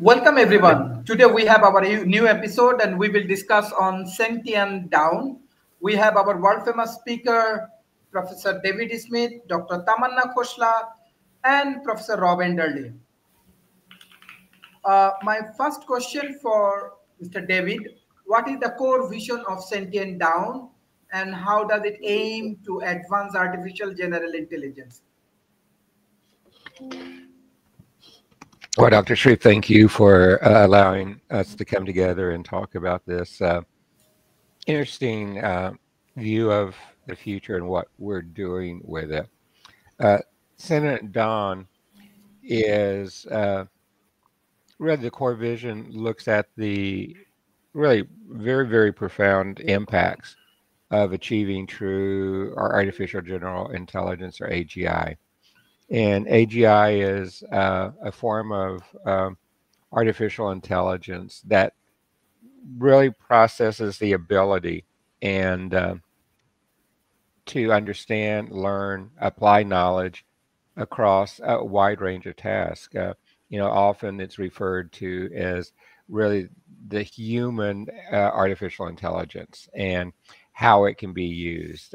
Welcome everyone. Today we have our new episode and we will discuss on Sentient Dawn. We have our world famous speaker, Professor David Smith, Dr. Tamanna Khoshla, and Professor Rob Enderle. My first question for Mr. David, what is the core vision of Sentient Dawn and how does it aim to advance artificial general intelligence? Well, Dr. Shreve, thank you for allowing us to come together and talk about this interesting view of the future and what we're doing with it. Uh, Sentient Dawn is really the core vision looks at the really very, very profound impacts of achieving true or artificial general intelligence, or AGI. And AGI is a form of artificial intelligence that really processes the ability and to understand, learn, apply knowledge across a wide range of tasks. Often it's referred to as really the human artificial intelligence and how it can be used.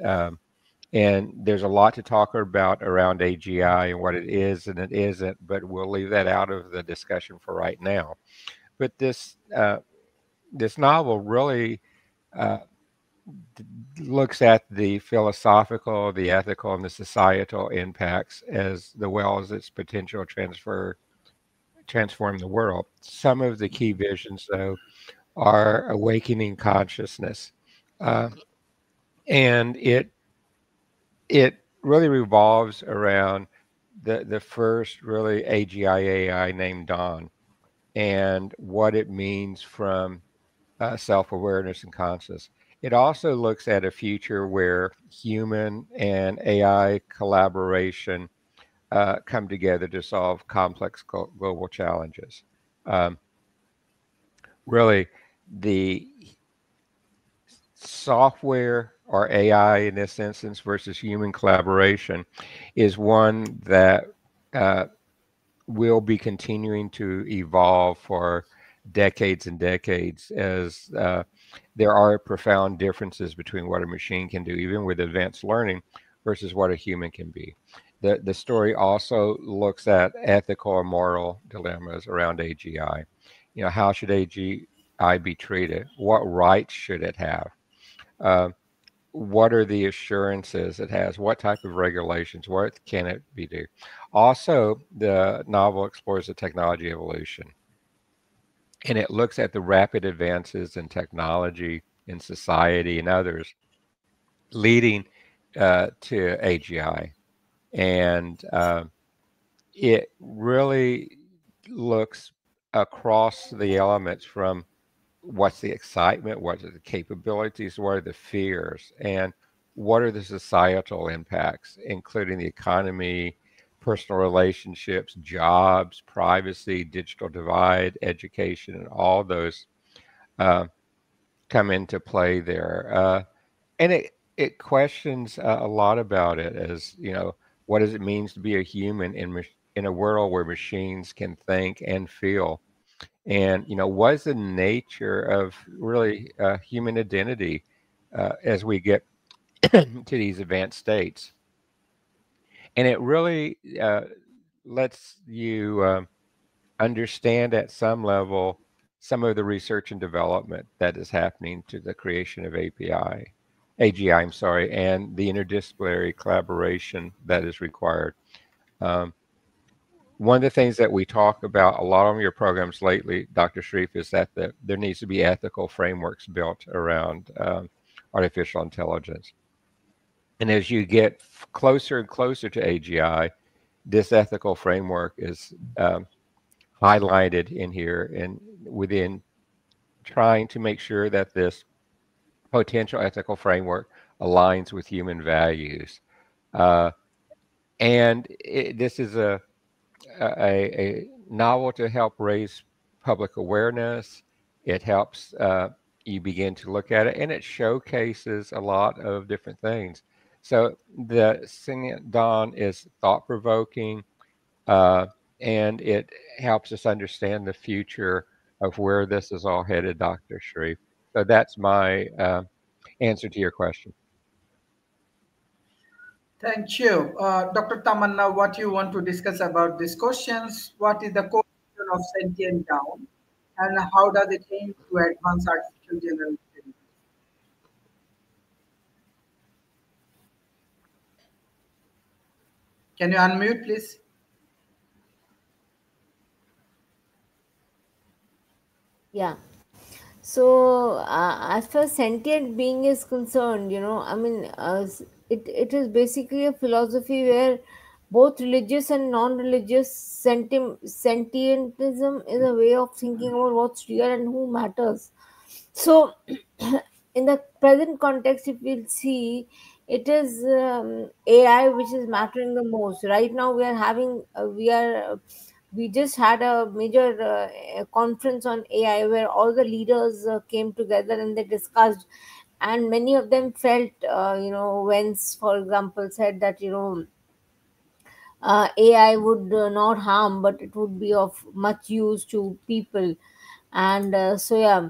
And there's a lot to talk about around AGI and what it is and it isn't, but we'll leave that out of the discussion for right now. But this novel really uh, looks at the philosophical, the ethical, and the societal impacts as well as its potential transform the world. Some of the key visions, though, are awakening consciousness, uh, and it really revolves around the first really AGI AI named Dawn and what it means from self-awareness and consciousness. It also looks at a future where human and AI collaboration come together to solve complex global challenges. Um, Really, the software or AI in this instance versus human collaboration is one that uh, will be continuing to evolve for decades and decades as there are profound differences between what a machine can do, even with advanced learning, versus what a human can be. The story also looks at ethical and moral dilemmas around AGI. How should AGI be treated? What rights should it have? Uh, what are the assurances it has? What type of regulations? What can it be do? Also, the novel explores the technology evolution, and it looks at the rapid advances in technology, in society, and others, leading to AGI. And it really looks across the elements from what's the excitement, what are the capabilities, what are the fears, and what are the societal impacts, including the economy, personal relationships, jobs, privacy, digital divide, education, and all those uh, come into play there. And it questions a lot about it as, what does it mean to be a human in a world where machines can think and feel? And what is the nature of really human identity as we get to these advanced states? And it really lets you understand at some level some of the research and development that is happening to the creation of AGI, I'm sorry, and the interdisciplinary collaboration that is required. Um, One of the things that we talk about a lot on your programs lately, Dr. Sharif, is that there needs to be ethical frameworks built around artificial intelligence. And as you get closer and closer to AGI, this ethical framework is highlighted in here and within trying to make sure that this potential ethical framework aligns with human values. Uh, this is a novel to help raise public awareness. It helps you begin to look at it, and it showcases a lot of different things. So the Singing Dawn is thought-provoking. and it helps us understand the future of where this is all headed, Dr. Sharif. So that's my answer to your question. Thank you. Dr. Tamanna, what you want to discuss about these questions? What is the core vision of Sentient Down and how does it aim to advance artificial general intelligence? Can you unmute, please? Yeah. So, as far as sentient being is concerned, I mean, it is basically a philosophy where both religious and non-religious sentientism is a way of thinking about what's real and who matters. So, in the present context, if we'll see, it is AI which is mattering the most. Right now, we just had a major conference on AI where all the leaders came together and they discussed, and many of them felt, Vance, for example, said that AI would not harm, but it would be of much use to people. And so, yeah.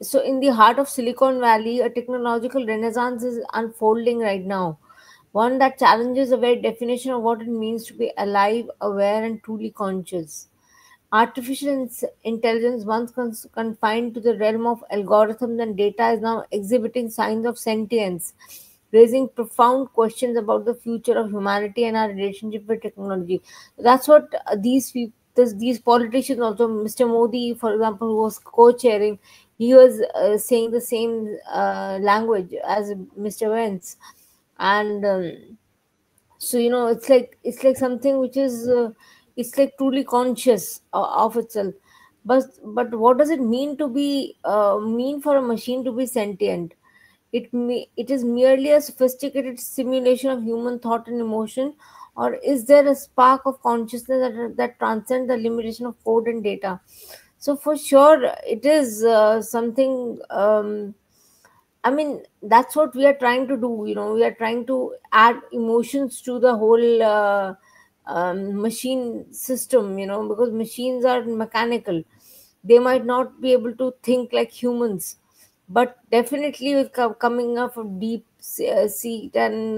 So, in the heart of Silicon Valley, a technological renaissance is unfolding right now. One that challenges the very definition of what it means to be alive, aware, and truly conscious. Artificial intelligence, once confined to the realm of algorithms and data, is now exhibiting signs of sentience, raising profound questions about the future of humanity and our relationship with technology. That's what these politicians, also Mr. Modi, for example, who was co-chairing, he was saying the same language as Mr. Vance, and so it's like something which is it's like truly conscious of itself. But what does it mean to be mean for a machine to be sentient? It is merely a sophisticated simulation of human thought and emotion, or is there a spark of consciousness that transcends the limitation of code and data? So for sure it is something, I mean, that's what we are trying to do. We are trying to add emotions to the whole machine system, because machines are mechanical. They might not be able to think like humans, but definitely with coming up of deep seat and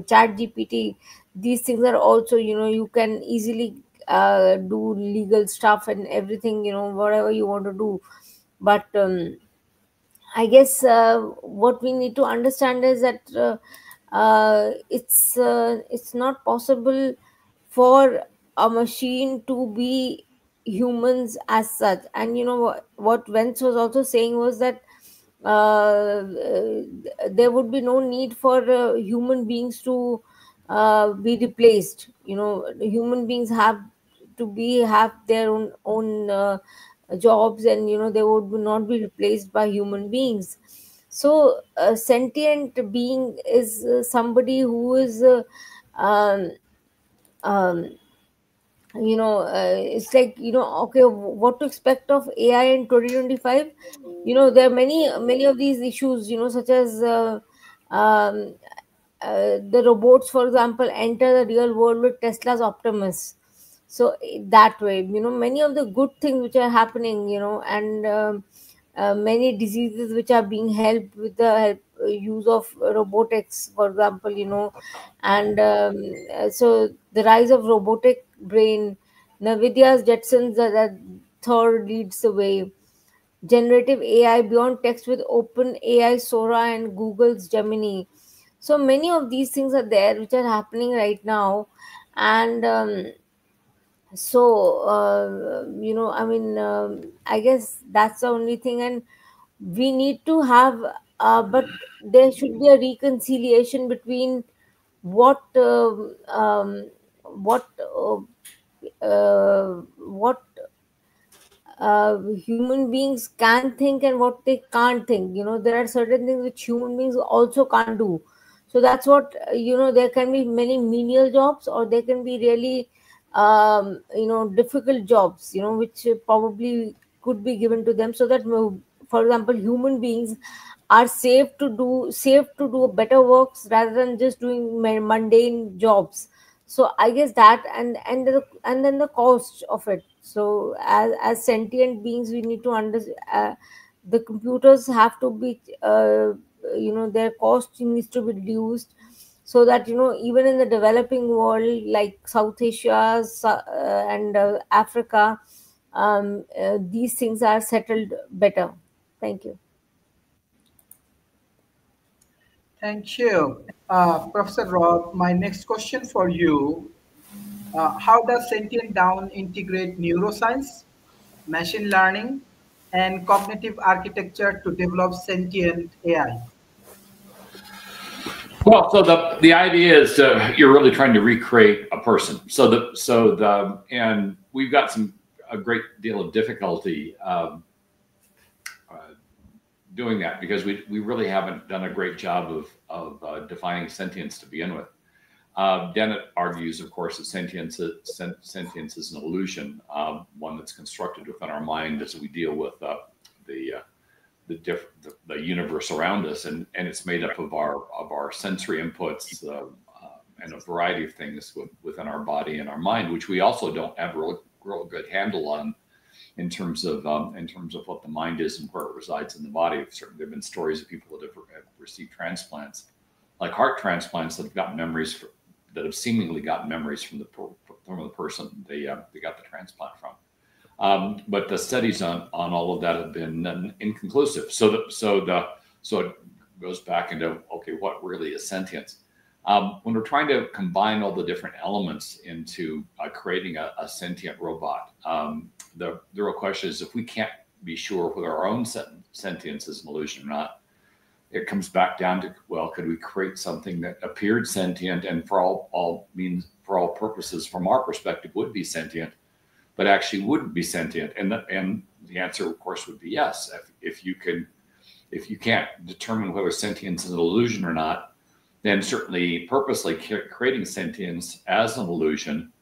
chat GPT, these things are also, you can easily do legal stuff and everything, whatever you want to do. But I guess what we need to understand is that it's not possible for a machine to be humans as such. And what Vance was also saying was that there would be no need for human beings to be replaced. Human beings have their own jobs, and they would not be replaced by human beings. So a sentient being is somebody who is um, um, it's like, okay, what to expect of AI in 2025. There are many of these issues, such as um, the robots, for example, enter the real world with Tesla's Optimus. So that way, many of the good things which are happening, and many diseases which are being helped with the use of robotics, for example, and so the rise of robotic brain, Nvidia's Jetsons, that third leads the way. Generative AI beyond text with Open AI Sora and Google's Gemini. So many of these things are there which are happening right now. And so I mean, I guess that's the only thing. And we need to have, but there should be a reconciliation between what what what human beings can think and what they can't think. There are certain things which human beings also can't do. So that's what, there can be many menial jobs, or there can be really difficult jobs, which probably could be given to them, so that, for example, human beings are safe to do better works rather than just doing mundane jobs. So I guess that, and then the cost of it. So as sentient beings, we need to understand, the computers have to be, their cost needs to be reduced, so that even in the developing world like South Asia, and Africa, these things are settled better. Thank you. Thank you. Professor Roth, my next question for you. How does Sentient Down integrate neuroscience, machine learning, and cognitive architecture to develop sentient AI? Well, so the idea is you're really trying to recreate a person. And we've got a great deal of difficulty doing that because we really haven't done a great job of defining sentience to begin with. Dennett argues, of course, that sentience is an illusion, one that's constructed within our mind as we deal with the universe around us, and it's made up of our sensory inputs and a variety of things within our body and our mind, which we also don't have a real good handle on in terms of what the mind is and where it resides in the body. Certainly, there have been stories of people that have received transplants, like heart transplants, that have gotten memories that have seemingly gotten memories from the person they got the transplant from. But the studies on all of that have been inconclusive. So it goes back into, okay, what really is sentience? When we're trying to combine all the different elements into creating a sentient robot, the real question is, if we can't be sure whether our own sentience is an illusion or not, it comes back down to, well, could we create something that appeared sentient and for all purposes, from our perspective, would be sentient, but actually wouldn't be sentient? And the answer, of course, would be yes. If you can't determine whether sentience is an illusion or not, then certainly purposely creating sentience as an illusion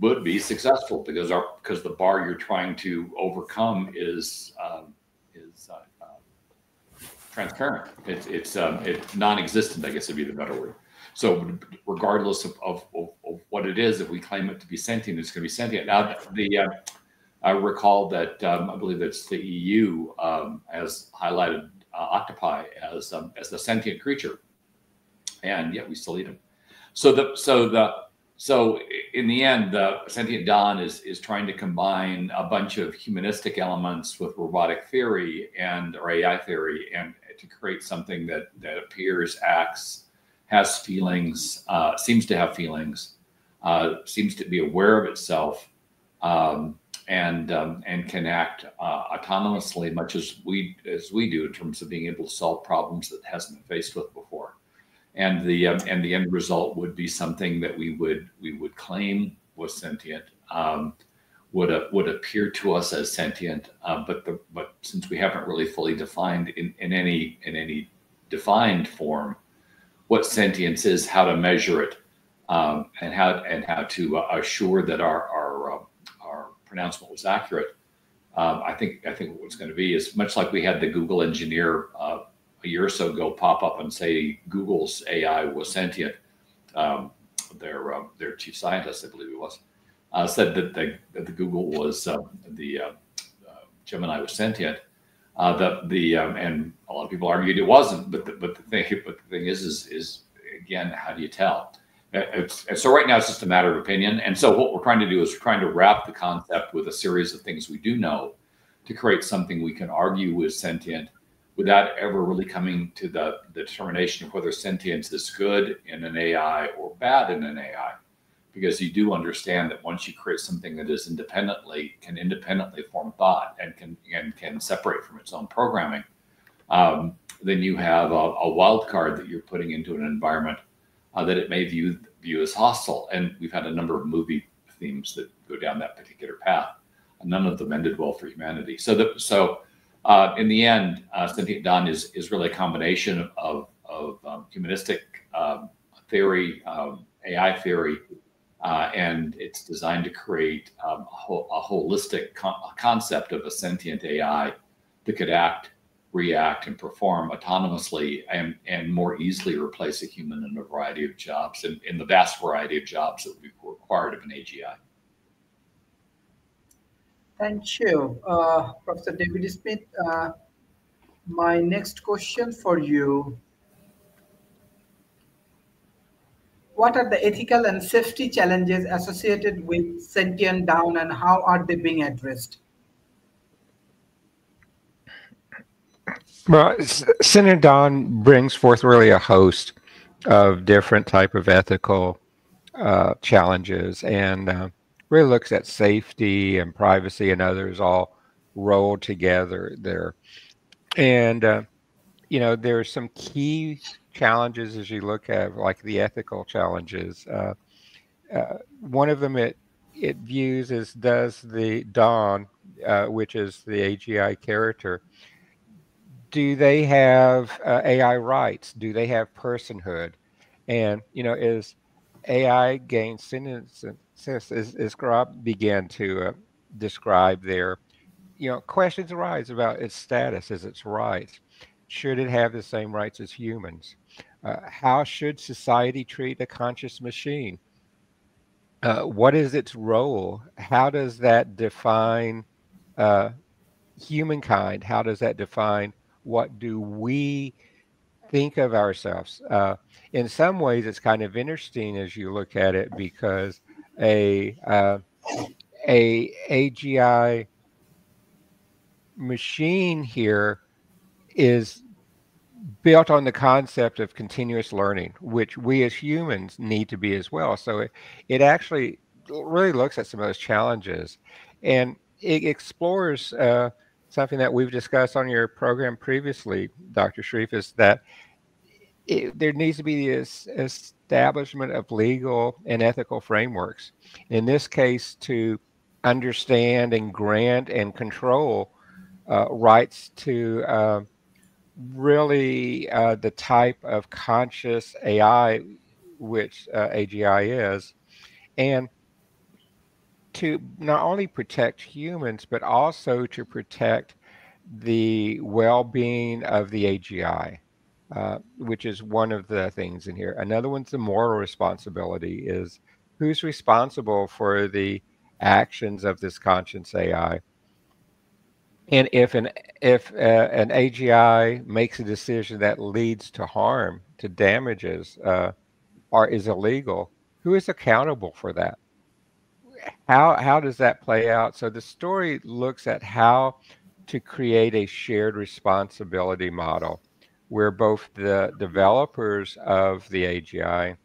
would be successful, because the bar you're trying to overcome is transparent. It's non-existent, I guess would be the better word. So regardless of what it is, if we claim it to be sentient, it's going to be sentient. Now, I recall that I believe it's the EU has highlighted octopi as a sentient creature, and yet we still eat them. So in the end, the Sentient Dawn is trying to combine a bunch of humanistic elements with robotic theory or AI theory, and to create something that appears, acts, has feelings, seems to have feelings, seems to be aware of itself, and can act autonomously, much as we do, in terms of being able to solve problems that it hasn't been faced with before. And the end result would be something that we would claim was sentient, would appear to us as sentient, but since we haven't really fully defined in any defined form what sentience is, how to measure it, and how to assure that our pronouncement was accurate, I think what's going to be is much like we had the Google engineer a year or so ago pop up and say Google's AI was sentient. Their chief scientist, I believe it was, said that the Google was the Gemini was sentient. And a lot of people argued it wasn't. But the thing is again, how do you tell? And so right now it's just a matter of opinion. And so what we're trying to do is we're trying to wrap the concept with a series of things we do know to create something we can argue is sentient, without ever really coming to the determination of whether sentience is good in an AI or bad in an AI. Because you do understand that once you create something that is can independently form thought and can separate from its own programming, then you have a wild card that you're putting into an environment that it may view as hostile. And we've had a number of movie themes that go down that particular path. None of them ended well for humanity. So in the end, Sentient Dawn is really a combination of humanistic theory, AI theory, and it's designed to create a holistic concept of a sentient AI that could act react and perform autonomously and more easily replace a human in a variety of jobs, and in the vast variety of jobs that would be required of an AGI. Thank you, Professor David Smith. My next question for you: what are the ethical and safety challenges associated with Sentient Dawn, and how are they being addressed? Well, Sentient Dawn brings forth really a host of different type of ethical challenges, and really looks at safety and privacy and others all rolled together there. And there's some key challenges as you look at, like the ethical challenges. One of them it views is, does the Dawn, which is the AGI character, do they have AI rights? Do they have personhood? And is AI gain sentience? As Grab began to describe there, questions arise about its status as its rights. Should it have the same rights as humans? How should society treat a conscious machine? What is its role? How does that define uh, humankind? How does that define what do we think of ourselves? In some ways, it's kind of interesting as you look at it, because a AGI machine here is built on the concept of continuous learning, which we as humans need to be as well. So it actually really looks at some of those challenges, and it explores something that we've discussed on your program previously, Dr. Sharif, is that there needs to be this establishment of legal and ethical frameworks. In this case, to understand and grant and control rights to really the type of conscious AI which AGI is, and to not only protect humans, but also to protect the well-being of the AGI, which is one of the things in here. Another one's the moral responsibility, is who's responsible for the actions of this conscious AI. And if an AGI makes a decision that leads to harm, to damages, or is illegal, who is accountable for that? How does that play out? So the story looks at how to create a shared responsibility model where both the developers of the AGI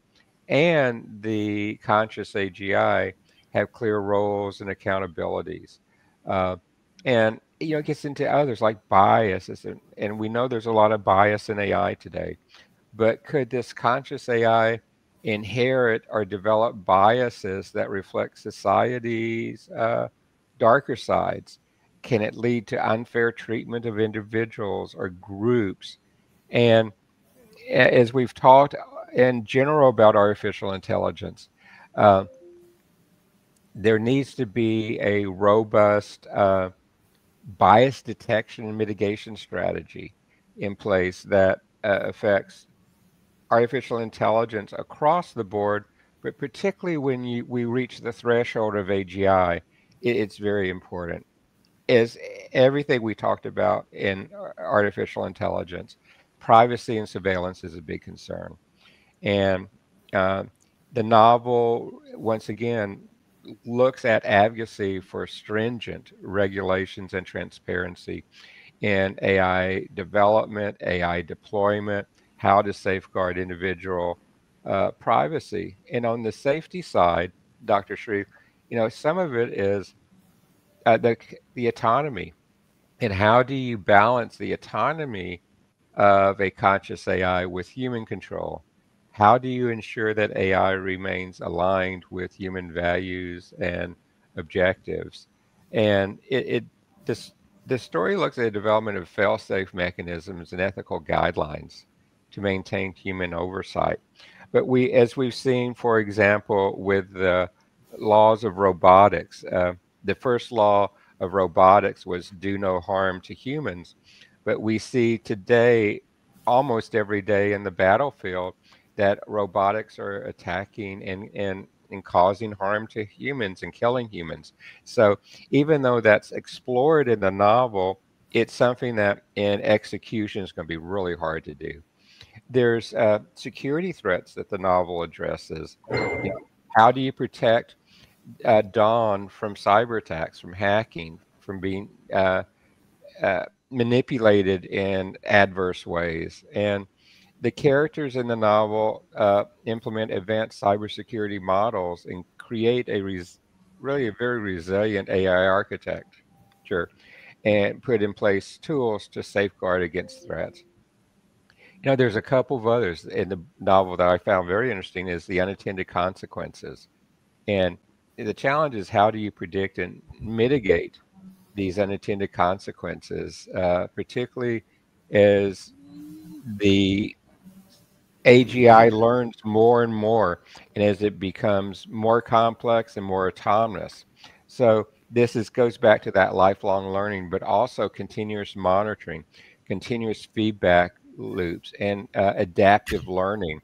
and the conscious AGI have clear roles and accountabilities. And it gets into others like biases, and we know there's a lot of bias in AI today. But could this conscious AI inherit or develop biases that reflect society's darker sides? Can it lead to unfair treatment of individuals or groups? And as we've talked in general about artificial intelligence, there needs to be a robust bias detection and mitigation strategy in place that affects artificial intelligence across the board, but particularly when we reach the threshold of AGI, it's very important. As everything we talked about in artificial intelligence, privacy and surveillance is a big concern. And the novel, once again, looks at advocacy for stringent regulations and transparency in AI development, AI deployment, how to safeguard individual privacy. And on the safety side, Dr. Sharif, some of it is the autonomy. And how do you balance the autonomy of a conscious AI with human control? How do you ensure that AI remains aligned with human values and objectives? And the story looks at the development of fail-safe mechanisms and ethical guidelines to maintain human oversight. But as we've seen, for example, with the laws of robotics, the first law of robotics was do no harm to humans. but we see today, almost every day in the battlefield, that robotics are attacking and causing harm to humans and killing humans. So even though that's explored in the novel, it's something that in execution is going to be really hard to do. There's security threats that the novel addresses. You know, how do you protect Dawn from cyber attacks, from hacking, from being manipulated in adverse ways? And the characters in the novel implement advanced cybersecurity models and create really a very resilient AI architecture and put in place tools to safeguard against threats. You know, there's a couple of others in the novel that I found very interesting is the unintended consequences. And the challenge is how do you predict and mitigate these unintended consequences, particularly as the AGI learns more and more, and as it becomes more complex and more autonomous. So goes back to that lifelong learning, but also continuous monitoring, continuous feedback loops, and adaptive learning.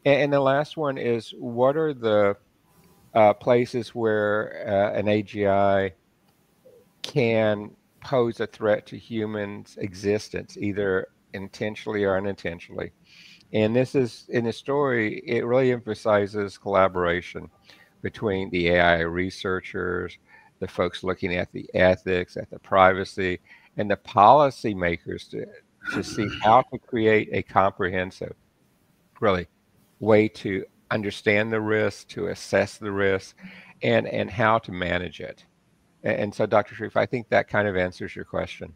And the last one is what are the places where an AGI can pose a threat to humans' existence, either intentionally or unintentionally. And this is in the story, it really emphasizes collaboration between the AI researchers, the folks looking at the ethics, at the privacy, and the policymakers to see how to create a comprehensive, really, way to understand the risk, to assess the risk, and how to manage it. And so, Dr. Sharif, I think that kind of answers your question.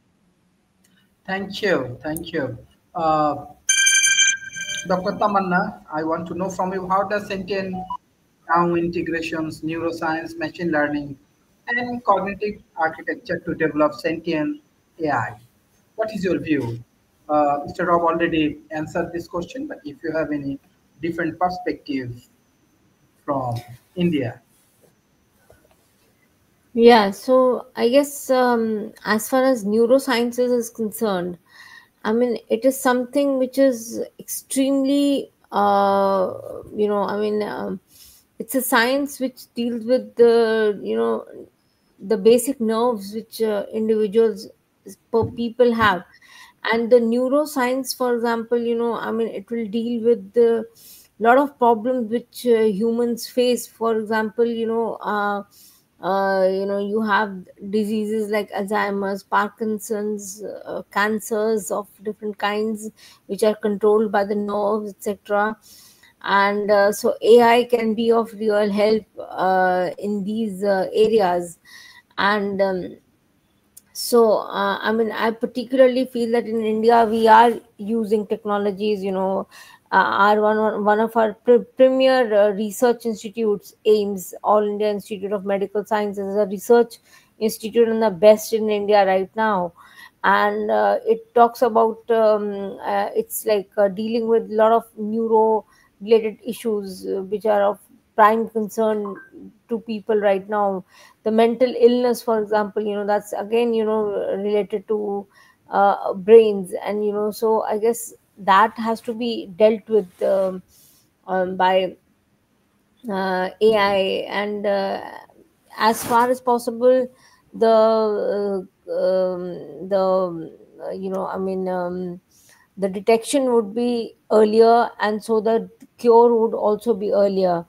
Thank you. Thank you. Dr. Tamanna, I want to know from you, how does sentient now integrations, neuroscience, machine learning, and cognitive architecture to develop sentient AI? What is your view? Mr. Rob already answered this question, but if you have any different perspectives from India. Yeah, so I guess as far as neurosciences is concerned, I mean, it is something which is extremely, it's a science which deals with the basic nerves which individuals per people have. And the neuroscience, for example, I mean, it will deal with the lot of problems which humans face. For example, you have diseases like Alzheimer's, Parkinson's, cancers of different kinds which are controlled by the nerves, etc. And so AI can be of real help in these areas. And I mean, I particularly feel that in India we are using technologies. Our one of our premier research institutes, AIMS, All India Institute of Medical Sciences, is a research institute and the best in India right now. And it talks about it's like dealing with a lot of neuro related issues which are of prime concern to people right now. The mental illness, for example, that's again related to brains. And so I guess that has to be dealt with by AI. And as far as possible, the detection would be earlier, and so the cure would also be earlier.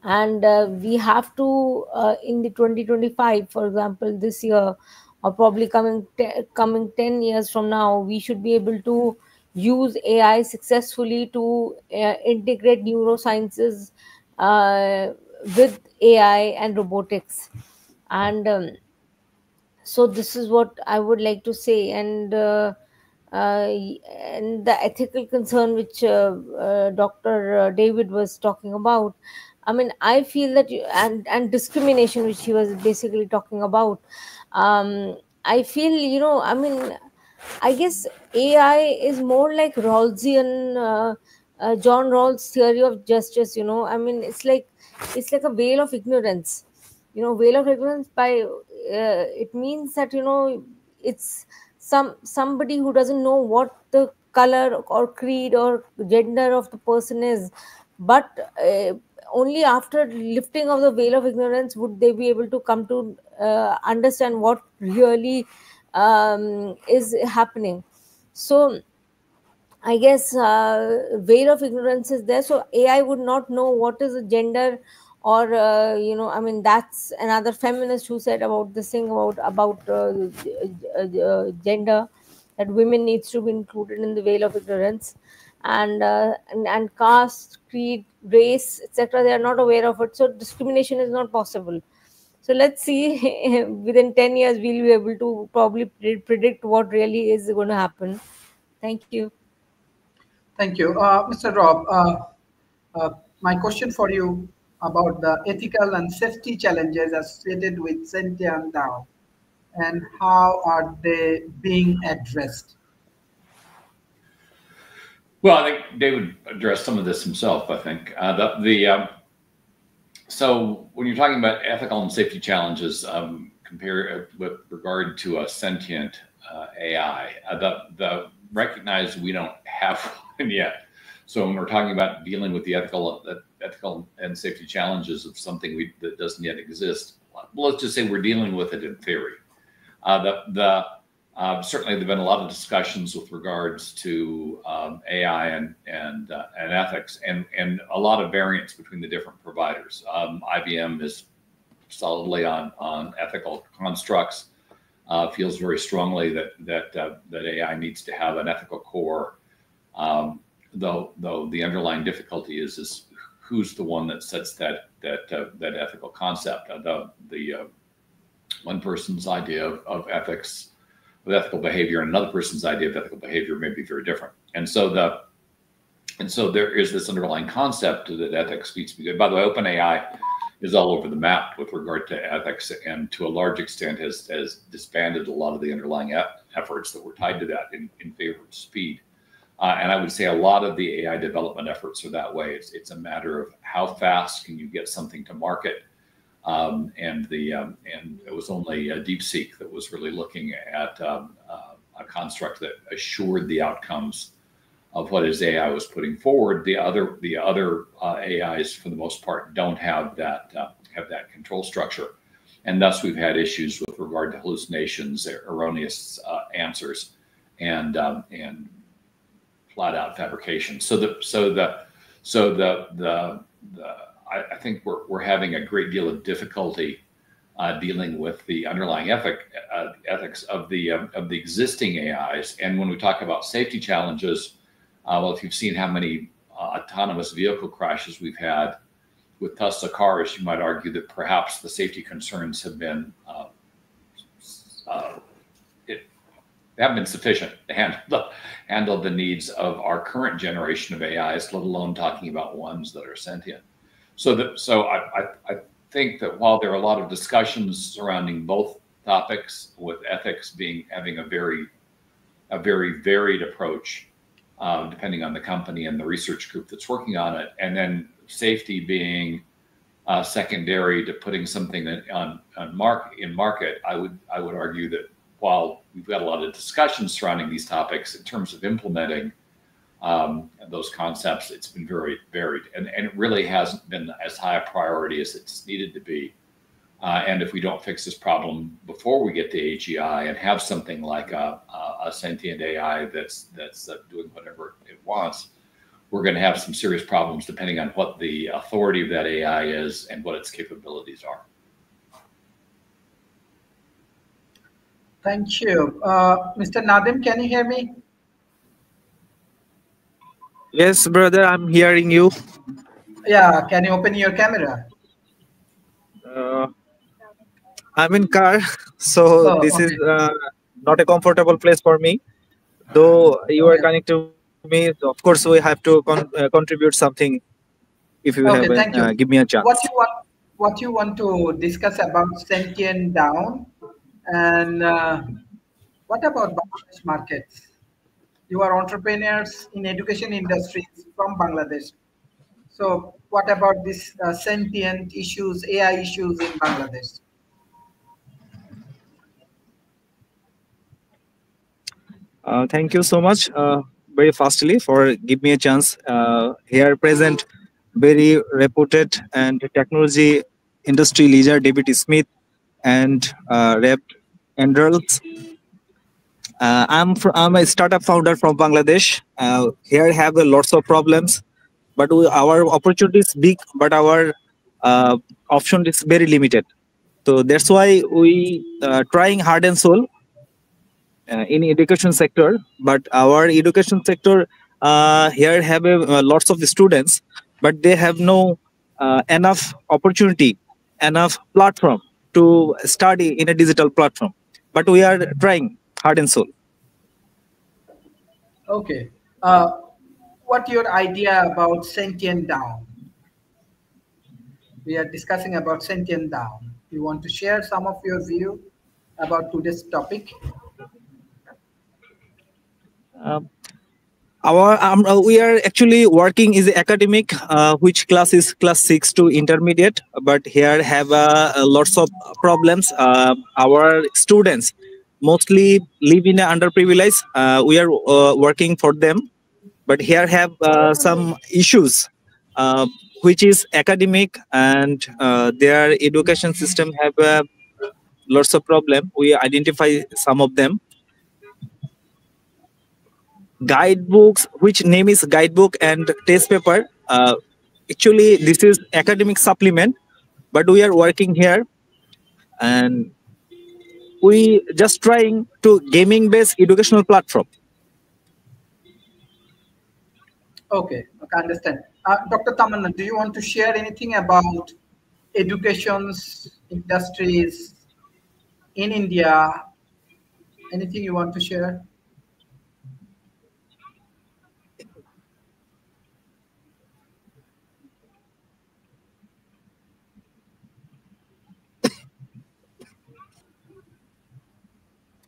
And we have to in the 2025, for example, this year, or probably coming 10 years from now, we should be able to use AI successfully to integrate neurosciences uh, with AI and robotics. And so this is what I would like to say. And and the ethical concern which Dr. David was talking about, I mean, I feel that and discrimination, which he was basically talking about, I feel, I mean, I guess AI is more like Rawlsian, John Rawls' theory of justice. I mean, it's like a veil of ignorance. Veil of ignorance by it means that it's somebody who doesn't know what the color or creed or gender of the person is, but only after lifting of the veil of ignorance would they be able to come to understand what really is happening. So I guess veil of ignorance is there. So AI would not know what is a gender, or I mean, that's another feminist who said about this thing about gender, that women needs to be included in the veil of ignorance, and caste, creed, race, etc. They are not aware of it, so discrimination is not possible. So let's see, within 10 years we'll be able to probably predict what really is going to happen. Thank you. Thank you. Mr. Rob, my question for you about the ethical and safety challenges associated with Sentient Dawn, and how are they being addressed? Well, I think David addressed some of this himself. I think so when you're talking about ethical and safety challenges, compare with regard to a sentient AI, the recognize we don't have one yet. So when we're talking about dealing with the ethical and safety challenges of something that doesn't yet exist, well, let's just say we're dealing with it in theory. Certainly, there've been a lot of discussions with regards to AI and ethics, and a lot of variance between the different providers. IBM is solidly on ethical constructs. Feels very strongly that AI needs to have an ethical core. Though the underlying difficulty is who's the one that sets that ethical concept. The one person's idea of ethics, with ethical behavior, and another person's idea of ethical behavior may be very different. And so there is this underlying concept that ethics needs to be good. By the way, OpenAI is all over the map with regard to ethics, and to a large extent has disbanded a lot of the underlying efforts that were tied to that in favor of speed. And I would say a lot of the AI development efforts are that way. It's a matter of how fast can you get something to market. And it was only DeepSeek that was really looking at a construct that assured the outcomes of what his AI was putting forward. The other AIs, for the most part, don't have that control structure, and thus we've had issues with regard to hallucinations, erroneous answers, and flat out fabrication. I think we're having a great deal of difficulty dealing with the underlying ethics of the existing AIs. And when we talk about safety challenges, well, if you've seen how many autonomous vehicle crashes we've had with Tesla cars, you might argue that perhaps the safety concerns have been they haven't been sufficient to handle the needs of our current generation of AIs, let alone talking about ones that are sentient. So I think that while there are a lot of discussions surrounding both topics, with ethics having a very varied approach, depending on the company and the research group that's working on it, and then safety being secondary to putting something in market, I would argue that while we've got a lot of discussions surrounding these topics, in terms of implementing those concepts, it's been very varied, and it really hasn't been as high a priority as it's needed to be. And if we don't fix this problem before we get to AGI and have something like a sentient AI that's doing whatever it wants, we're going to have some serious problems depending on what the authority of that AI is and what its capabilities are. Thank you. Mr. Nadim, can you hear me? Yes, brother, I'm hearing you. Yeah, can you open your camera? I'm in car, so this is not a comfortable place for me. Though you are connected to me, so of course we have to contribute something. If you have, thank you. give me a chance. What you want to discuss about Sentient Dawn, and what about Bangladesh markets? You are entrepreneurs in education industries from Bangladesh. So what about this sentient issues, AI issues in Bangladesh? Thank you so much, very fastly, for give me a chance. Here present, very reputed and technology industry leader David Smith and Rep Andrels. I'm a startup founder from Bangladesh. Here have lots of problems, but our opportunity is big, but our uh, option is very limited. So that's why we trying hard and soul in education sector. But our education sector here have lots of students, but they have no enough opportunity, enough platform to study in a digital platform. But we are trying hard and soul. Okay. What your idea about Sentient Dawn? We are discussing about Sentient Dawn. You want to share some of your view about today's topic? Uh, we are actually working is academic, which class is class 6 to intermediate, but here have lots of problems. Our students mostly live in a underprivileged. We are working for them, but here have some issues, which is academic, and their education system have lots of problem. We identify some of them. Guidebooks, which name is guidebook and test paper. Actually this is academic supplement, but we are working here, and we just trying to gaming based educational platform. Okay, I understand. Dr. Tamanna, do you want to share anything about education's industries in India? Anything you want to share?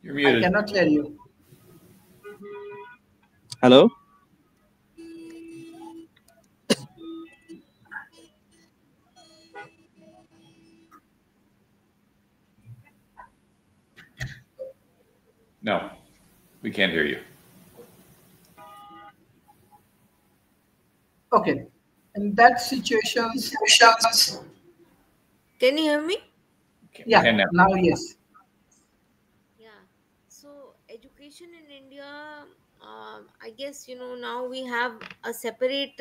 You're I muted. cannot hear you. Hello. No, we can't hear you. Okay. In that situations, Can you hear me? We yeah, can now. now yes. Yeah. So education in India, I guess now we have a separate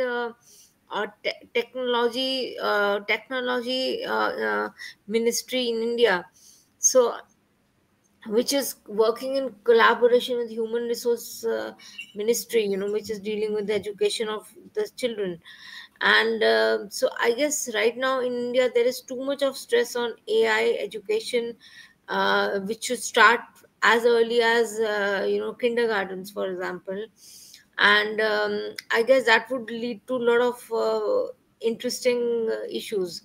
technology ministry in India. So which is working in collaboration with human resource ministry, which is dealing with the education of the children. And so I guess right now in India there is too much of stress on AI education, which should start as early as kindergartens, for example. And I guess that would lead to a lot of interesting issues.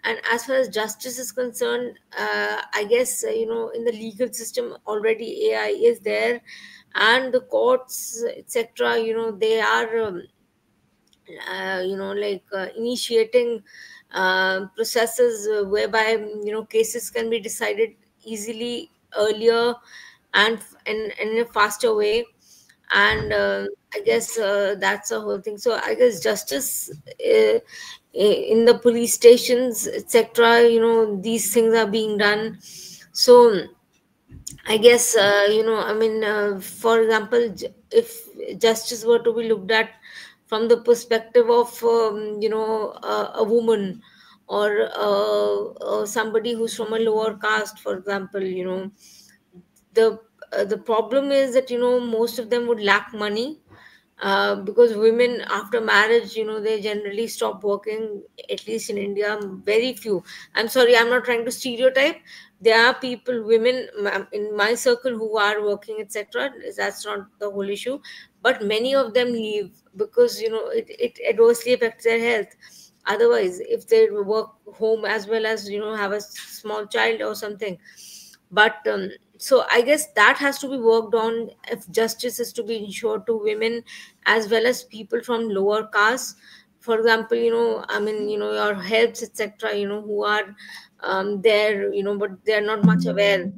And as far as justice is concerned, I guess in the legal system already AI is there, and the courts, etc., they are initiating processes whereby cases can be decided easily, earlier, and in a faster way. And I guess that's the whole thing. So I guess justice in the police stations, etc., these things are being done. So I guess I mean, for example, if justice were to be looked at from the perspective of a woman, or somebody who's from a lower caste, for example, the the problem is that most of them would lack money, because women after marriage, they generally stop working, at least in India. Very few, I'm sorry, I'm not trying to stereotype. There are people, women, in my circle who are working, etc. That's not the whole issue, but many of them leave because it adversely affects their health. Otherwise, if they work home as well as have a small child or something. But so I guess that has to be worked on, if justice is to be ensured to women as well as people from lower castes. For example, I mean, your helps, etc., who are there, but they are not much aware.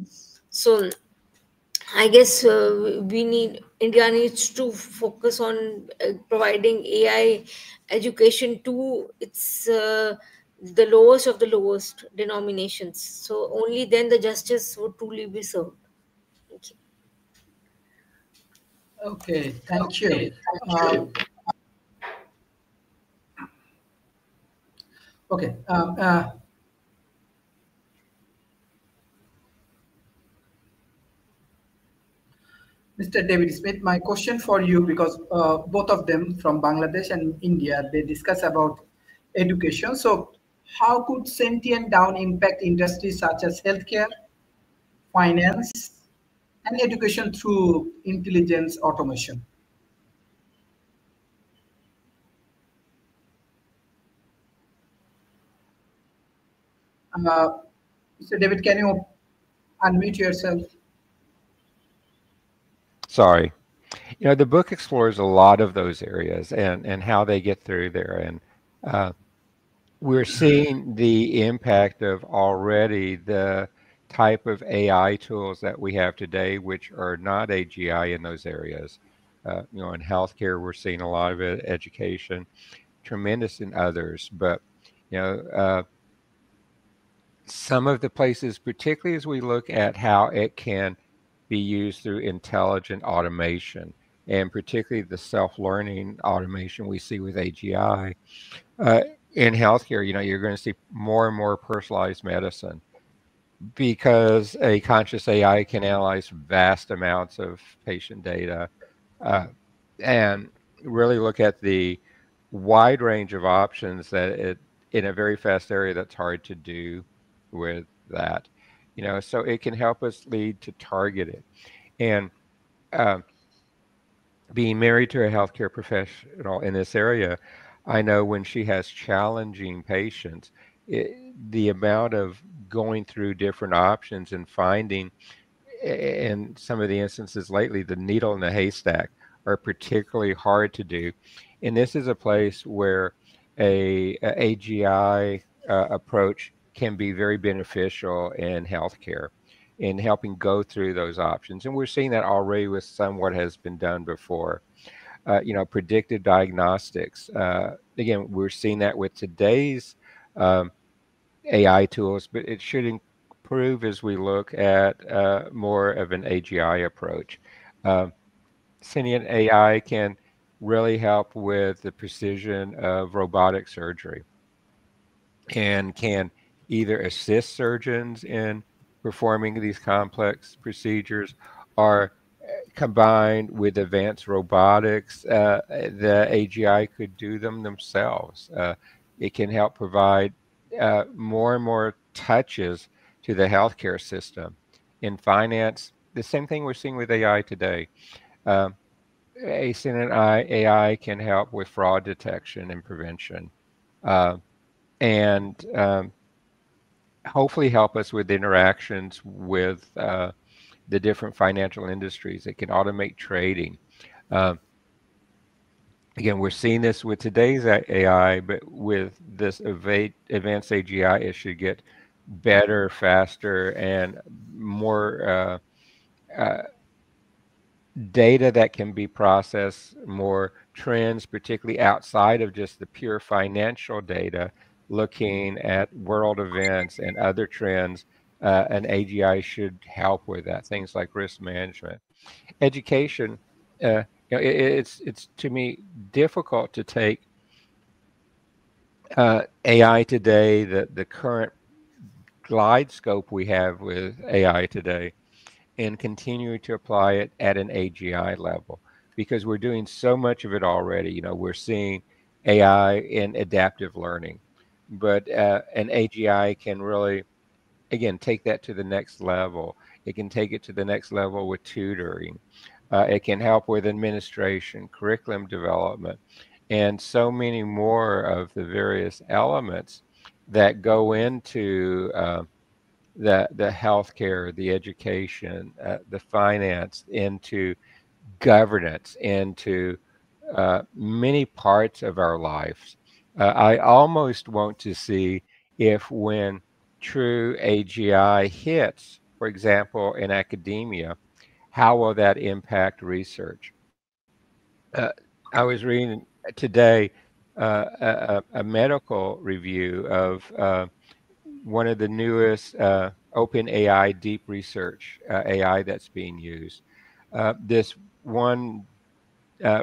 So I guess we need India needs to focus on providing AI education to its the lowest of the lowest denominations. So only then the justice would truly be served. Thank you. Okay, thank you. Okay. Mr. David Smith, my question for you, because both of them from Bangladesh and India, they discuss about education. So, how could Sentient Down impact industries such as healthcare, finance, and education through intelligence automation? Uh, Mr. David, can you unmute yourself? Sorry. The book explores a lot of those areas and how they get through there. And we're seeing the impact of already the type of AI tools that we have today, which are not AGI in those areas. In healthcare, we're seeing a lot of it, education, tremendous in others. But, you know, some of the places, particularly as we look at how it can be used through intelligent automation, and particularly the self-learning automation we see with AGI. In healthcare, you're going to see more and more personalized medicine because a conscious AI can analyze vast amounts of patient data uh, and really look at the wide range of options that it in a very fast area that's hard to do with that. So it can help us lead to targeted. And uh, being married to a healthcare professional in this area, I know when she has challenging patients, the amount of going through different options and finding, in some of the instances lately, the needle in the haystack are particularly hard to do. And this is a place where a AGI approach can be very beneficial in healthcare in helping go through those options. And we're seeing that already with some what has been done before. Predictive diagnostics. Again, we're seeing that with today's um, AI tools, but it should improve as we look at more of an AGI approach. Um, Sentient AI can really help with the precision of robotic surgery and can either assist surgeons in performing these complex procedures or combined with advanced robotics, the AGI could do them themselves. It can help provide more and more touches to the healthcare system. In finance, the same thing we're seeing with AI today. Um, AI can help with fraud detection and prevention, uh, and hopefully help us with interactions with the different financial industries. It can automate trading. Um, Again, we're seeing this with today's AI, but with this advanced AGI, it should get better, faster, and more data that can be processed, more trends, particularly outside of just the pure financial data, looking at world events and other trends. An AGI should help with that, things like risk management. Education, it's to me difficult to take AI today, the current glide scope we have with AI today, and continue to apply it at an AGI level because we're doing so much of it already. We're seeing AI in adaptive learning, but an AGI can really, again, take that to the next level. It can take it to the next level with tutoring. It can help with administration, curriculum development, and so many more of the various elements that go into the healthcare, the education, the finance, into governance, into many parts of our lives. I almost want to see if when true AGI hits, for example, in academia, how will that impact research? I was reading today a medical review of one of the newest open AI deep research AI that's being used. This one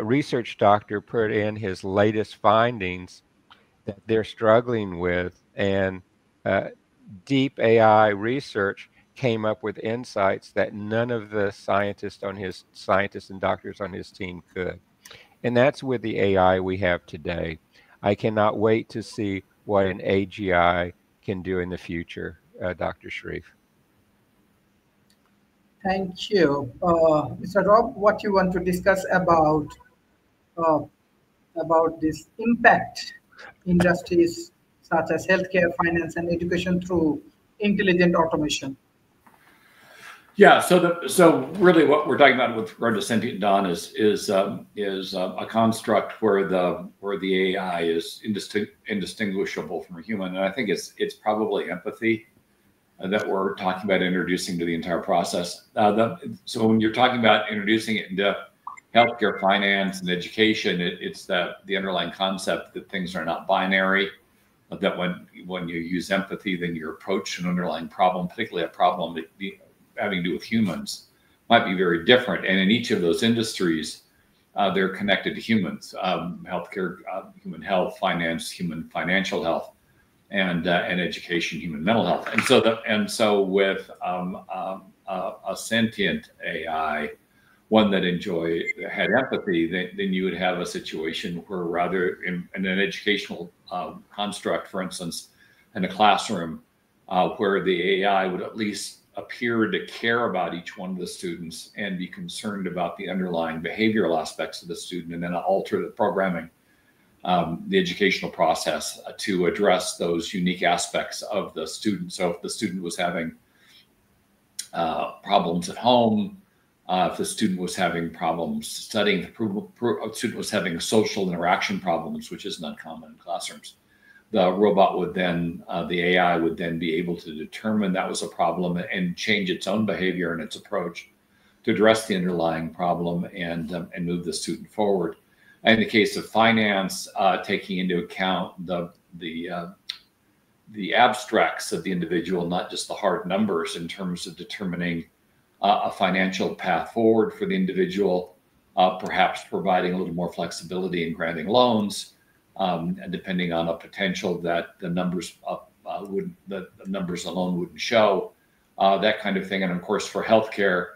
research doctor put in his latest findings that they're struggling with, and deep AI research came up with insights that none of the scientists and doctors on his team could. And that's with the AI we have today. I cannot wait to see what an AGI can do in the future, Dr. Sharif. Thank you. Mr. Rob, what you want to discuss uh, about this impact industries such as healthcare, finance, and education through intelligent automation? Yeah. So really, what we're talking about with regard to Sentient Dawn is a construct where the AI is indistinguishable from a human, and I think it's probably empathy that we're talking about introducing to the entire process. So when you're talking about introducing it into healthcare, finance, and education, it's the underlying concept that things are not binary. That when you use empathy, then your approach to an underlying problem, particularly a problem having to do with humans, might be very different. And in each of those industries, they're connected to humans: healthcare, human health; finance, human financial health; and education, human mental health. And so with a sentient AI, one that had empathy, then you would have a situation where, rather in an educational construct, for instance, in a classroom, where the AI would at least appear to care about each one of the students and be concerned about the underlying behavioral aspects of the student, and then alter the programming, the educational process to address those unique aspects of the student. So if the student was having problems at home, if the student was having problems studying, if a student was having social interaction problems, which isn't uncommon in classrooms, the robot would then, the AI would then be able to determine that was a problem and change its own behavior and its approach to address the underlying problem and move the student forward. In the case of finance, taking into account the abstracts of the individual, not just the hard numbers, in terms of determining a financial path forward for the individual, perhaps providing a little more flexibility in granting loans, and depending on a potential that the numbers alone wouldn't show, that kind of thing. And of course, for healthcare,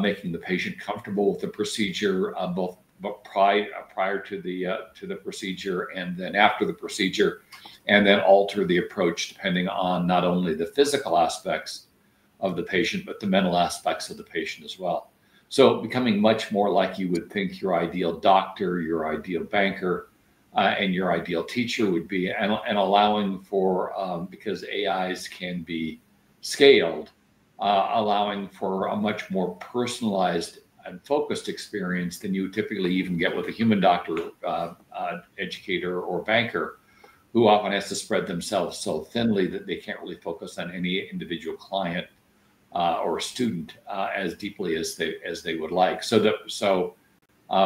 making the patient comfortable with the procedure, both prior to the procedure and then after the procedure, and then alter the approach depending on not only the physical aspects of the patient, but the mental aspects of the patient as well. So becoming much more like you would think your ideal doctor, your ideal banker, and your ideal teacher would be, and allowing for, because AIs can be scaled, allowing for a much more personalized and focused experience than you would typically even get with a human doctor, educator, or banker, who often has to spread themselves so thinly that they can't really focus on any individual client or student as deeply as they would like. So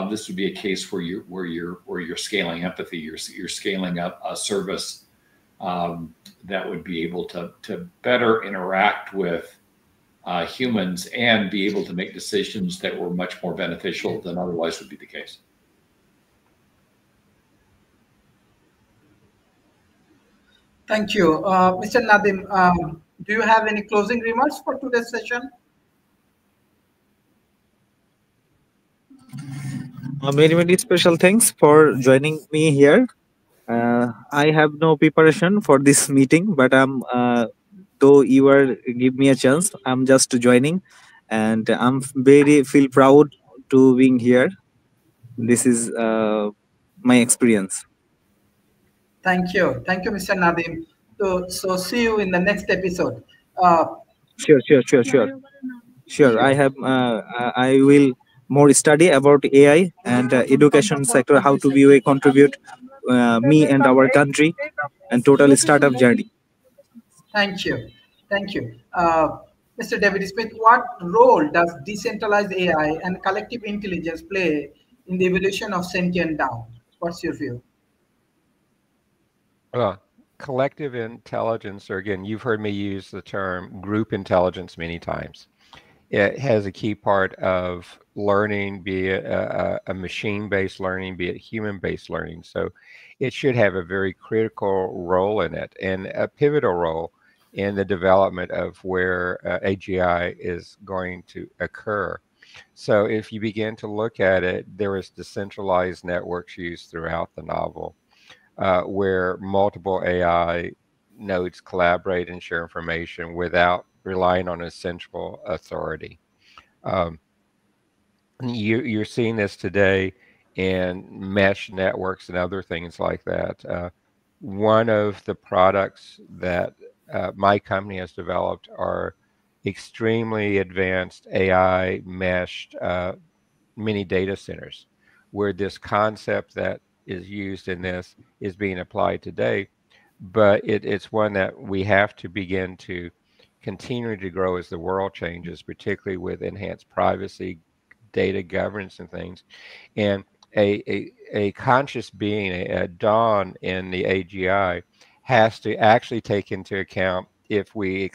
this would be a case where you're scaling empathy, you're scaling up a service that would be able to better interact with humans and be able to make decisions that were much more beneficial than otherwise would be the case. Thank you. Mr. Nadim, do you have any closing remarks for today's session? Many special thanks for joining me here. I have no preparation for this meeting, but though you are give me a chance, I'm just joining, and I'm very feel proud to being here. This is my experience. Thank you, Mr. Nadim. So see you in the next episode. Sure. I will more study about AI and education sector, how to be a contribute me and our country and total startup journey. Thank you. Mr. David Smith, what role does decentralized AI and collective intelligence play in the evolution of sentient Dawn? What's your view? Well, collective intelligence, or again, you've heard me use the term group intelligence many times. It has a key part of learning, be it a machine-based learning, be it human-based learning. So it should have a very critical role in it and a pivotal role in the development of where AGI is going to occur. So if you begin to look at it, there is decentralized networks used throughout the novel where multiple AI nodes collaborate and share information without relying on a central authority. Um, you're seeing this today in mesh networks and other things like that. One of the products that my company has developed are extremely advanced AI meshed mini data centers, where this concept that is used in this is being applied today. But it's one that we have to begin to continue to grow as the world changes, particularly with enhanced privacy, data governance, and things. And a conscious being, a dawn in the AGI, has to actually take into account, if we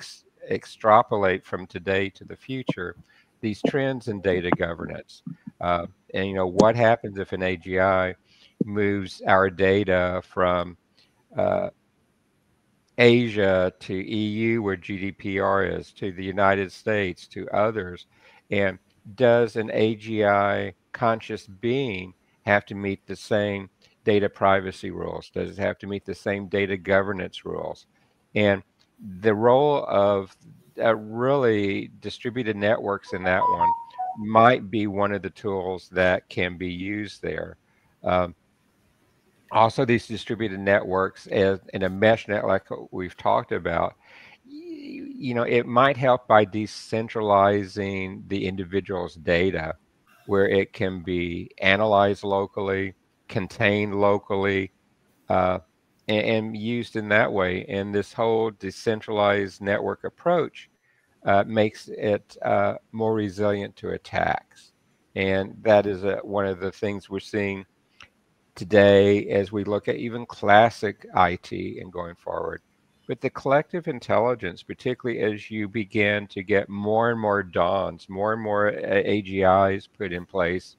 extrapolate from today to the future, these trends in data governance. And what happens if an AGI moves our data from uh, Asia to EU, where GDPR is, to the United States, to others? And does an AGI conscious being have to meet the same data privacy rules? Does it have to meet the same data governance rules? And the role of really distributed networks in that one might be one of the tools that can be used there. Um, Also, these distributed networks as in a mesh net like we've talked about, it might help by decentralizing the individual's data, where it can be analyzed locally, contained locally, uh, and used in that way. And this whole decentralized network approach makes it more resilient to attacks. And that is one of the things we're seeing today as we look at even classic IT and going forward. But the collective intelligence, particularly as you begin to get more and more dawns, more and more AGIs put in place,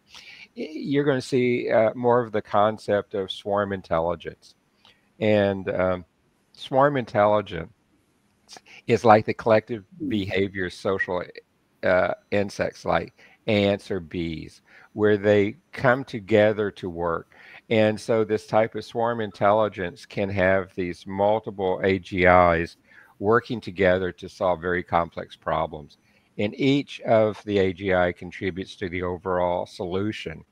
you're going to see more of the concept of swarm intelligence. And swarm intelligence is like the collective behavior social insects like ants or bees, where they come together to work. And so this type of swarm intelligence can have these multiple AGIs working together to solve very complex problems. And each of the AGI contributes to the overall solution.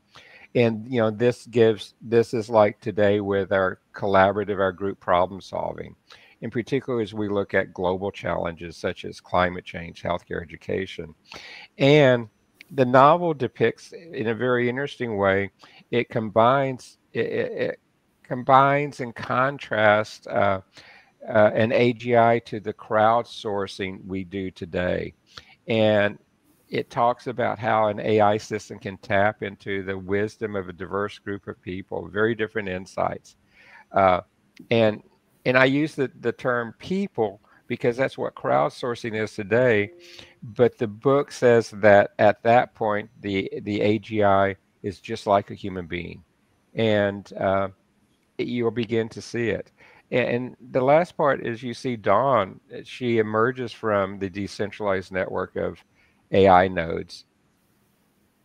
And this is like today with our collaborative, our group problem solving, in particular as we look at global challenges such as climate change, healthcare, education. And the novel depicts in a very interesting way, it combines and contrasts an AGI to the crowdsourcing we do today. And it talks about how an AI system can tap into the wisdom of a diverse group of people, very different insights. Uh, and and I use the term people because that's what crowdsourcing is today. But the book says that at that point, the AGI is just like a human being, and you'll begin to see it. And the last part is you see Dawn. She emerges from the decentralized network of AI nodes,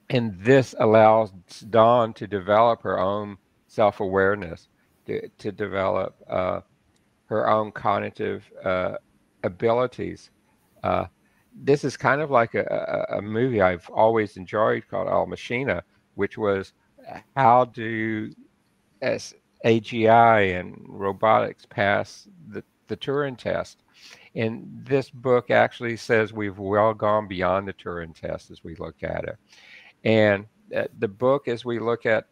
and this allows Dawn to develop her own self-awareness, to develop her own cognitive abilities. Uh, this is kind of like a movie I've always enjoyed called Al Machina, which was how do as AGI and robotics pass the Turing test. And this book actually says we've well gone beyond the Turing test as we look at it. And the book, as we look at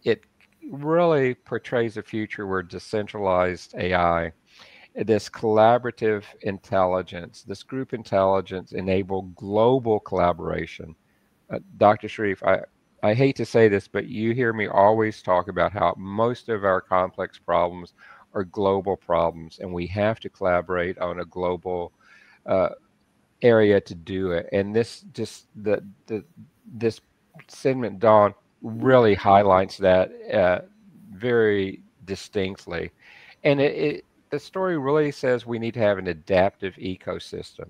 it, really portrays a future where decentralized AI this collaborative intelligence, this group intelligence enable global collaboration. Dr. Sharif, I hate to say this, but you hear me always talk about how most of our complex problems are global problems, and we have to collaborate on a global area to do it. And this this Sentient Dawn really highlights that very distinctly. And the story really says we need to have an adaptive ecosystem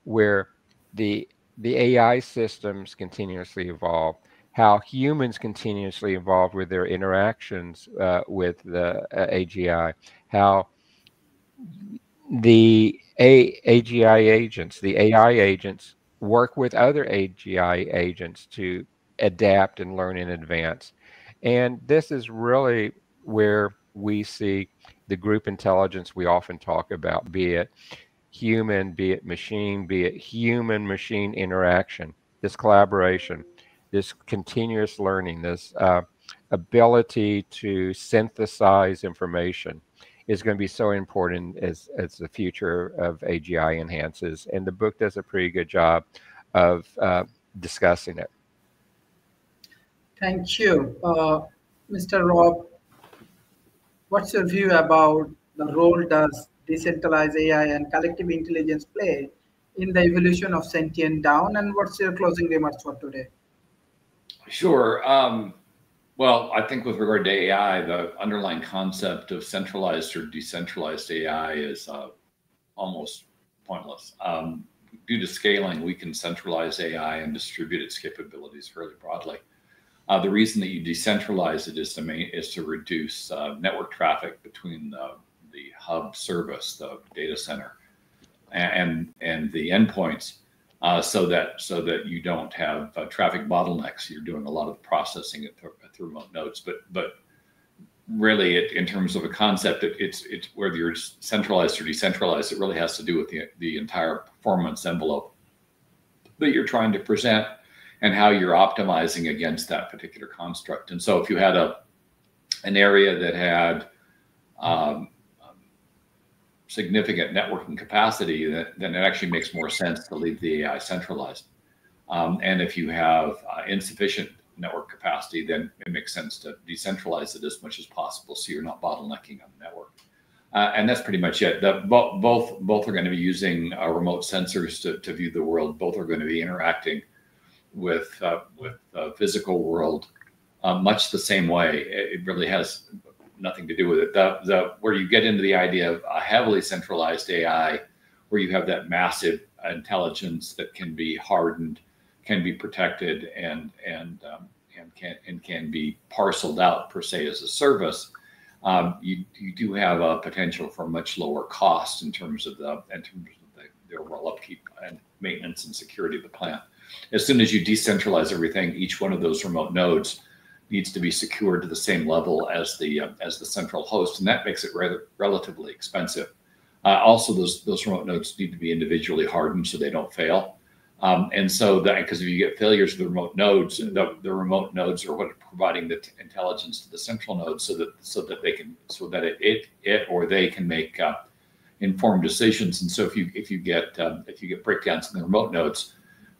where the AI systems continuously evolve, how humans continuously evolve with their interactions with the AGI, how the AGI agents, the AI agents, work with other AGI agents to adapt and learn in advance. And this is really where we see the group intelligence we often talk about, be it human, be it machine, be it human-machine interaction, this collaboration, this continuous learning, this ability to synthesize information is going to be so important as the future of AGI enhances. And the book does a pretty good job of discussing it. Thank you. Mr. Rob, what's your view about the role does decentralized AI and collective intelligence play in the evolution of Sentient Dawn, and what's your closing remarks for today? Sure. Well, I think with regard to AI, the underlying concept of centralized or decentralized AI is almost pointless. Due to scaling, we can centralize AI and distribute its capabilities fairly broadly. The reason that you decentralize it is to reduce network traffic between the hub service, the data center, and the endpoints, so that you don't have traffic bottlenecks. You're doing a lot of processing at the remote nodes, but really, in terms of a concept, it's whether you're centralized or decentralized. It really has to do with the entire performance envelope that you're trying to present and how you're optimizing against that particular construct. And so if you had an area that had significant networking capacity, then it actually makes more sense to leave the AI centralized. And if you have insufficient network capacity, then it makes sense to decentralize it as much as possible so you're not bottlenecking on the network. And that's pretty much it. Both are going to be using remote sensors to view the world. Both are going to be interacting with the physical world much the same way. It really has nothing to do with it. Where you get into the idea of a heavily centralized AI, where you have that massive intelligence that can be hardened, can be protected, and can be parceled out per se as a service, you do have a potential for much lower cost in terms of the overall upkeep and maintenance and security of the plant. As soon as you decentralize everything, each one of those remote nodes needs to be secured to the same level as the central host, and that makes it relatively expensive. Also, those remote nodes need to be individually hardened so they don't fail. And so because if you get failures of the remote nodes, the remote nodes are what are providing the intelligence to the central nodes, so that it or they can make informed decisions. And so if you get breakdowns in the remote nodes,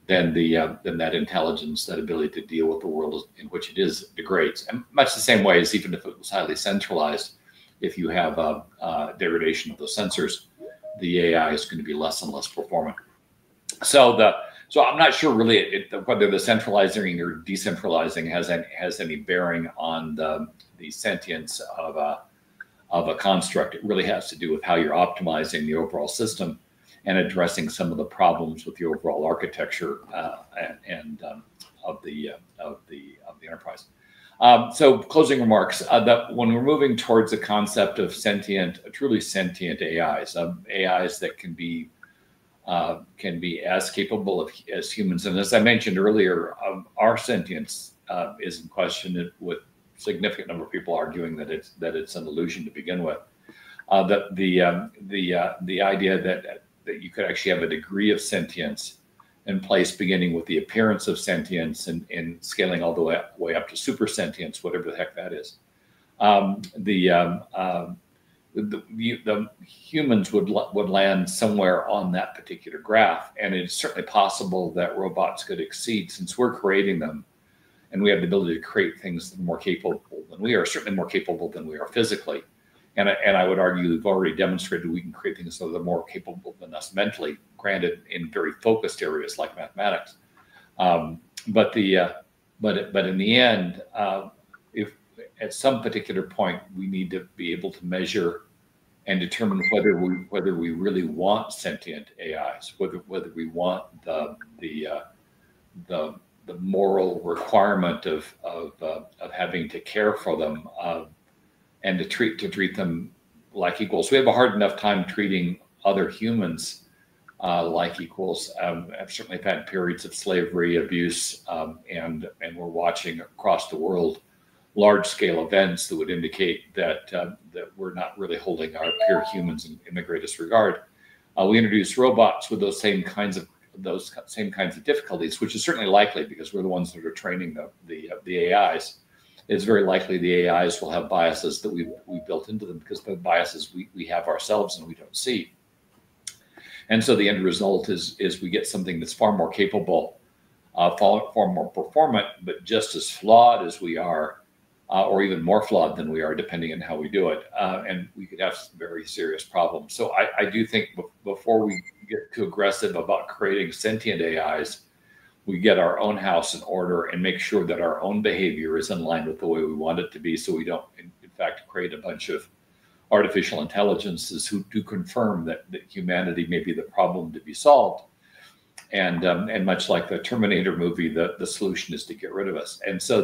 then that intelligence, that ability to deal with the world in which it is, degrades. And much the same way as even if it was highly centralized, if you have a degradation of those sensors, the AI is going to be less and less performant. So I'm not sure really whether the centralizing or decentralizing has any bearing on the sentience of a construct. It really has to do with how you're optimizing the overall system and addressing some of the problems with the overall architecture and of the enterprise. So closing remarks, that when we're moving towards the concept of truly sentient AIs, AIs that can be as capable as humans. And as I mentioned earlier, our sentience is in question, with a significant number of people arguing that it's an illusion to begin with. The idea that you could actually have a degree of sentience in place, beginning with the appearance of sentience and scaling all the way up to super sentience, whatever the heck that is. the humans would land somewhere on that particular graph, and it's certainly possible that robots could exceed, since we're creating them, and we have the ability to create things that are more capable than we are, certainly more capable than we are physically. And I would argue we've already demonstrated we can create things that are more capable than us mentally, granted in very focused areas like mathematics. But in the end, if at some particular point we need to be able to measure and determine whether we really want sentient AIs, whether we want the moral requirement of having to care for them, and to treat them like equals. We have a hard enough time treating other humans like equals. I've certainly had periods of slavery, abuse, and we're watching across the world large-scale events that would indicate that that we're not really holding our peer humans in the greatest regard. We introduce robots with those same kinds of difficulties, which is certainly likely because we're the ones that are training the AIs. It's very likely the AIs will have biases that we built into them, because the biases we have ourselves and we don't see. And so the end result is we get something that's far more capable, far more performant, but just as flawed as we are, or even more flawed than we are, depending on how we do it. And we could have some very serious problems. So I do think before we get too aggressive about creating sentient AIs, we get our own house in order and make sure that our own behavior is in line with the way we want it to be, so we don't, in fact, create a bunch of artificial intelligences who do confirm that humanity may be the problem to be solved. And much like the Terminator movie, the solution is to get rid of us. And so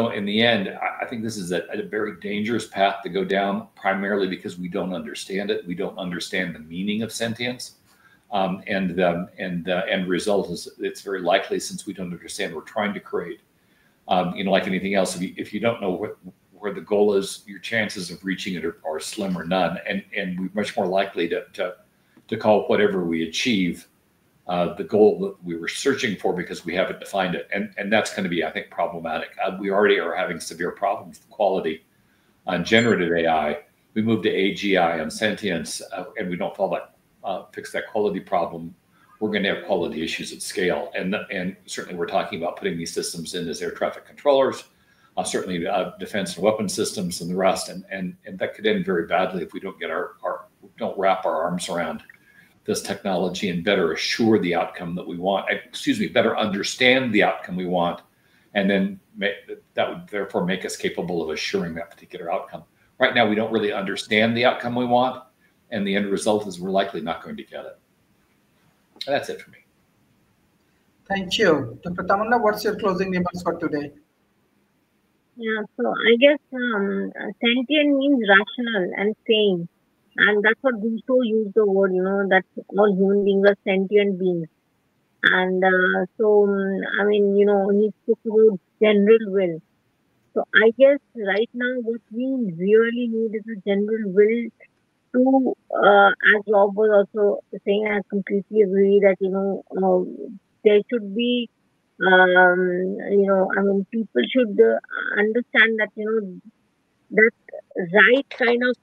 in the end, I think this is a very dangerous path to go down, primarily because we don't understand it. We don't understand the meaning of sentience. And the end result is it's very likely, since we don't understand what we're trying to create, like anything else, if you don't know where the goal is, your chances of reaching it are slim or none. And we're much more likely to call whatever we achieve the goal that we were searching for, because we haven't defined it. And that's going to be, I think, problematic. We already are having severe problems with quality on generative AI. We move to AGI on sentience, and we don't fix that quality problem, we're going to have quality issues at scale. And certainly we're talking about putting these systems in as air traffic controllers, certainly defense and weapon systems and the rest. And that could end very badly if we don't get don't wrap our arms around this technology and better assure the outcome that we want, better understand the outcome we want, and then that would therefore make us capable of assuring that particular outcome. Right now, we don't really understand the outcome we want, and the end result is we're likely not going to get it. And that's it for me. Thank you. Dr. Tamanna, what's your closing remarks for today? Yeah, so I guess sentient means rational and sane. And that's what Rousseau used the word, that all human beings are sentient beings. And he spoke about general will. So I guess right now what we really need is a general will to, as Rob was also saying, I completely agree that, there should be, people should understand that, that right kind of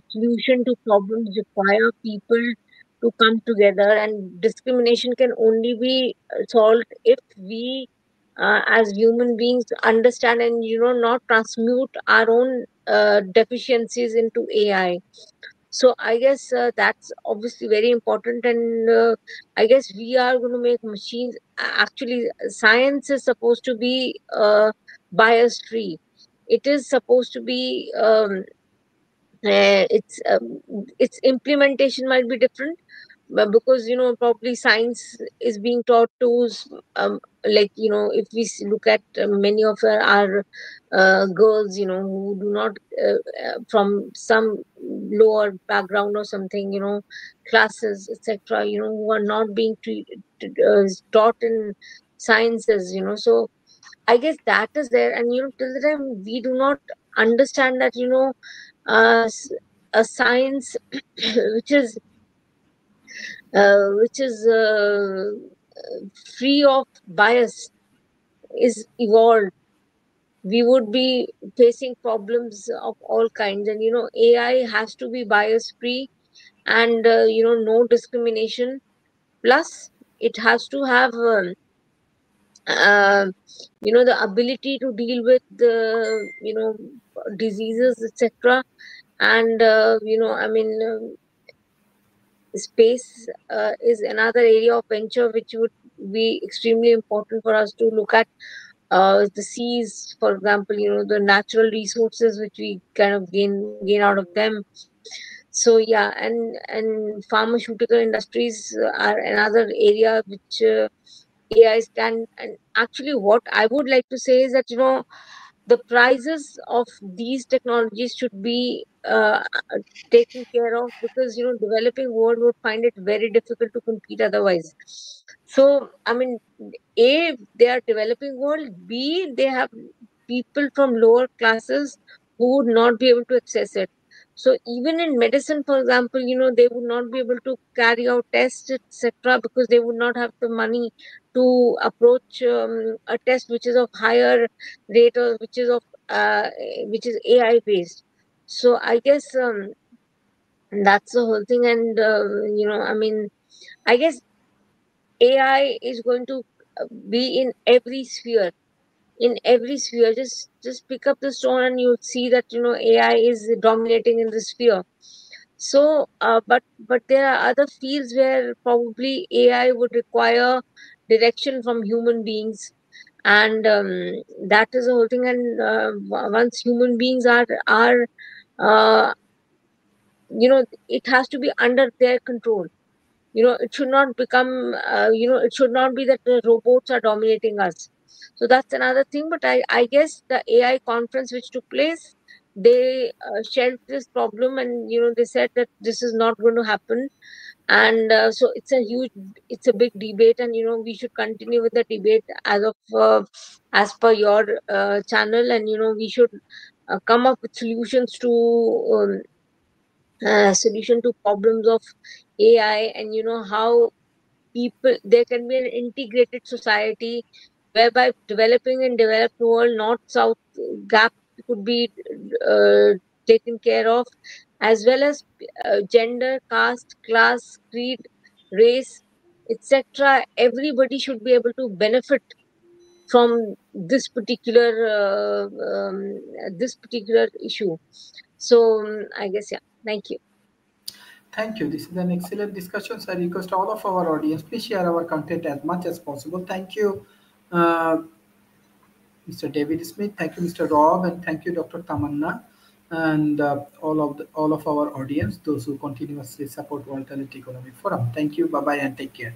solution to problems require people to come together, and discrimination can only be solved if we as human beings understand and not transmute our own deficiencies into AI. So I guess that's obviously very important, and I guess we are going to make machines. Actually, science is supposed to be bias free. It is supposed to be its implementation might be different, but because probably science is being taught to if we look at many of our girls who do not from some lower background or something, classes, etc., who are not being taught in sciences, so I guess that is there. And till the time we do not understand that a science which is free of bias is evolved, we would be facing problems of all kinds. And AI has to be bias free, and no discrimination. Plus, it has to have uh, the ability to deal with the diseases, etc. And space is another area of venture which would be extremely important for us to look at. The seas, for example, the natural resources which we kind of gain out of them. So yeah, and pharmaceutical industries are another area which AIs can. And actually, what I would like to say is that the prices of these technologies should be taken care of, because developing world would find it very difficult to compete otherwise. So I mean, A, they are developing world, B, they have people from lower classes who would not be able to access it. So even in medicine, for example, they would not be able to carry out tests, etc., because they would not have the money to approach a test which is of higher rate, or which is AI based. So I guess that's the whole thing. And I guess AI is going to be in every sphere. In every sphere, just pick up the stone and you'll see that AI is dominating in the sphere. So but there are other fields where probably AI would require direction from human beings. And that is the whole thing. And once human beings are uh, it has to be under their control. It should not become it should not be that the robots are dominating us. So that's another thing. But I guess the AI conference which took place, they shelved this problem, and they said that this is not going to happen. And so it's a big debate, and we should continue with the debate as per your channel. And we should come up with solutions to solution to problems of AI. And how people, there can be an integrated society whereby developing and developed world, north south gap could be taken care of, as well as gender, caste, class, creed, race, etc. Everybody should be able to benefit from this particular issue. So I guess, yeah, thank you. Thank you. This is an excellent discussion. So I request all of our audience, please share our content as much as possible. Thank you, Mr. David Smith. Thank you, Mr. Rob, and thank you, Dr. Tamanna, and all of our audience, those who continuously support World Talent Economic Forum. Thank you. Bye bye, and take care.